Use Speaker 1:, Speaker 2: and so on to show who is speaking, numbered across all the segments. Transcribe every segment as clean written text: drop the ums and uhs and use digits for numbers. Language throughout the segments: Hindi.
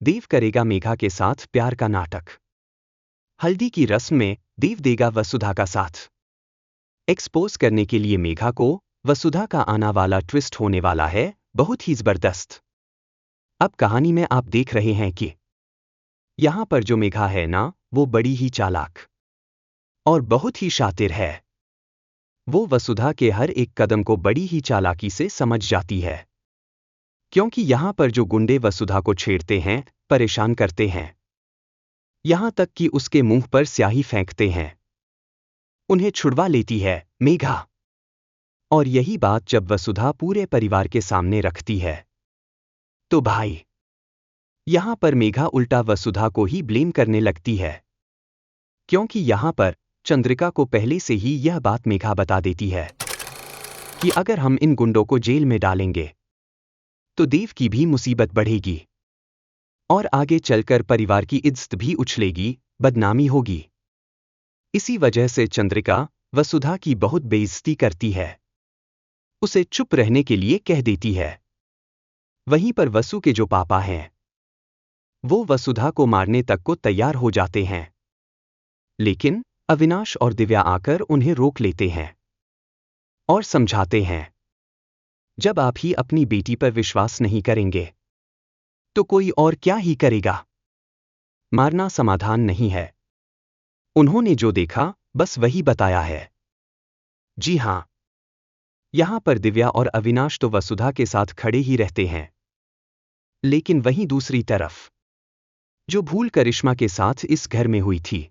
Speaker 1: देव करेगा मेघा के साथ प्यार का नाटक। हल्दी की रस्म में देव देगा वसुधा का साथ। एक्सपोज करने के लिए मेघा को वसुधा का आना वाला ट्विस्ट होने वाला है बहुत ही जबरदस्त। अब कहानी में आप देख रहे हैं कि यहां पर जो मेघा है ना, वो बड़ी ही चालाक और बहुत ही शातिर है। वो वसुधा के हर एक कदम को बड़ी ही चालाकी से समझ जाती है, क्योंकि यहां पर जो गुंडे वसुधा को छेड़ते हैं, परेशान करते हैं, यहां तक कि उसके मुंह पर स्याही फेंकते हैं, उन्हें छुड़वा लेती है मेघा। और यही बात जब वसुधा पूरे परिवार के सामने रखती है तो भाई यहां पर मेघा उल्टा वसुधा को ही ब्लेम करने लगती है, क्योंकि यहां पर चंद्रिका को पहले से ही यह बात मेघा बता देती है कि अगर हम इन गुंडों को जेल में डालेंगे तो देव की भी मुसीबत बढ़ेगी और आगे चलकर परिवार की इज्जत भी उछलेगी, बदनामी होगी। इसी वजह से चंद्रिका वसुधा की बहुत बेइज्जती करती है, उसे चुप रहने के लिए कह देती है। वहीं पर वसु के जो पापा हैं वो वसुधा को मारने तक को तैयार हो जाते हैं, लेकिन अविनाश और दिव्या आकर उन्हें रोक लेते हैं और समझाते हैं, जब आप ही अपनी बेटी पर विश्वास नहीं करेंगे तो कोई और क्या ही करेगा। मारना समाधान नहीं है, उन्होंने जो देखा बस वही बताया है। जी हां, यहां पर दिव्या और अविनाश तो वसुधा के साथ खड़े ही रहते हैं, लेकिन वहीं दूसरी तरफ जो भूल करिश्मा के साथ इस घर में हुई थी,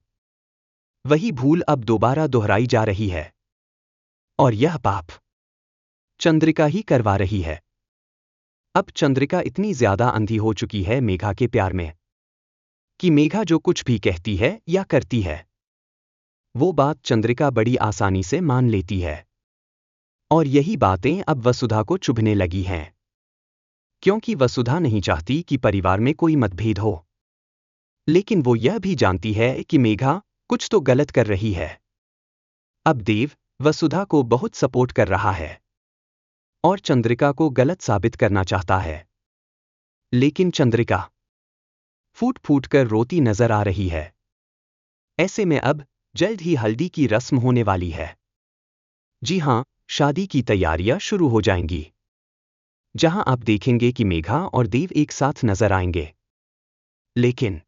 Speaker 1: वही भूल अब दोबारा दोहराई जा रही है और यह पाप चंद्रिका ही करवा रही है। अब चंद्रिका इतनी ज्यादा अंधी हो चुकी है मेघा के प्यार में कि मेघा जो कुछ भी कहती है या करती है, वो बात चंद्रिका बड़ी आसानी से मान लेती है। और यही बातें अब वसुधा को चुभने लगी हैं, क्योंकि वसुधा नहीं चाहती कि परिवार में कोई मतभेद हो, लेकिन वो यह भी जानती है कि मेघा कुछ तो गलत कर रही है। अब देव वसुधा को बहुत सपोर्ट कर रहा है और चंद्रिका को गलत साबित करना चाहता है, लेकिन चंद्रिका फूट फूट कर रोती नजर आ रही है। ऐसे में अब जल्द ही हल्दी की रस्म होने वाली है। जी हां, शादी की तैयारियां शुरू हो जाएंगी, जहां आप देखेंगे कि मेघा और देव एक साथ नजर आएंगे। लेकिन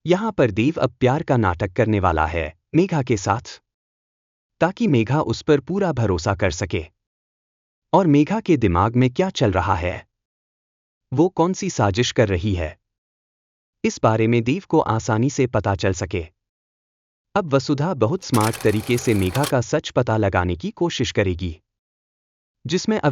Speaker 1: यहां पर देव अब प्यार का नाटक करने वाला है मेघा के साथ, ताकि मेघा उस पर पूरा भरोसा कर सके। और मेघा के दिमाग में क्या चल रहा है, वो कौन सी साजिश कर रही है, इस बारे में देव को आसानी से पता चल सके। अब वसुधा बहुत स्मार्ट तरीके से मेघा का सच पता लगाने की कोशिश करेगी, जिसमें अब